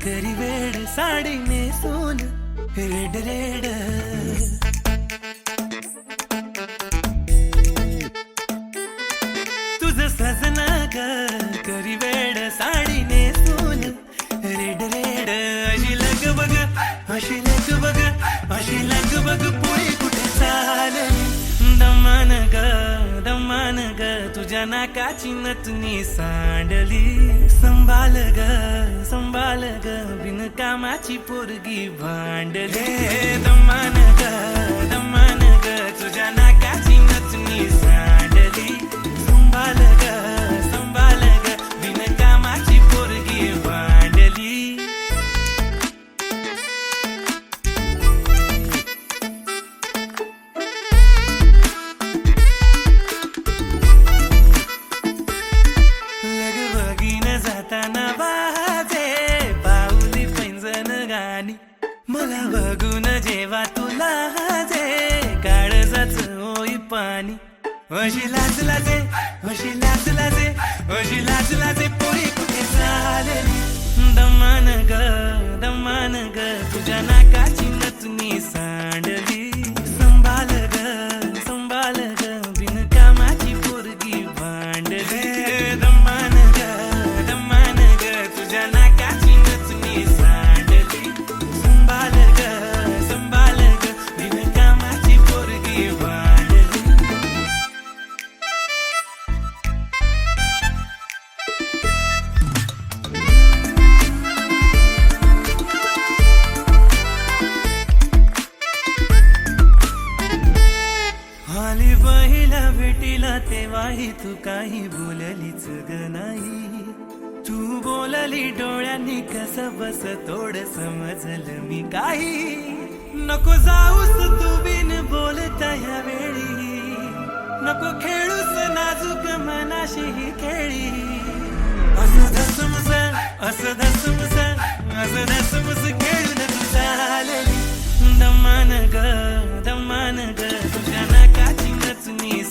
करी वेड साडी नेसून red red तुझं सजना ग करी वेड साडी नेसून रेड रेड अशी लग बग अशी लग बग अशी लग बग पुढे कुठे चालली दमान ग तुझ्या नाकाची नथनी सांडली संभाल ग बिनकामाची पोरगी भांडले दमान ग तुझ्या नाकाची नथनी सांडली संभाल ग बिनकामाची पोरगी भांडली जाताना वाजे पाऊली पैंजण गाणी मला बघून जेव्हा तुला जे काळजाच होई पाणी अशी लाज लाजे अशी लाज लाजे अशी लाज लाजे पोरी कुठे चालली दमान ग तुझ्या नाकाची नथनी सांडली संभाल ग बिनकामाची पोरगी भांडली दमान ग तुझ्या नाकाची नथनी सांडली संभाल ग बिनकामाची पोरगी भांडली आली पहिला भेटीला तेव्हाही तू काही बोललीच ग नाही तू बोलली डोळ्यांनी कसं बस थोड समजलं मी काही नको जाऊस तू बिन बोलता या वेळी नको खेळूस नाजूक मनाशी ही खेळी असं धसमस खेळून तू चालली दमान ग तुझ्या नाकाची नथनी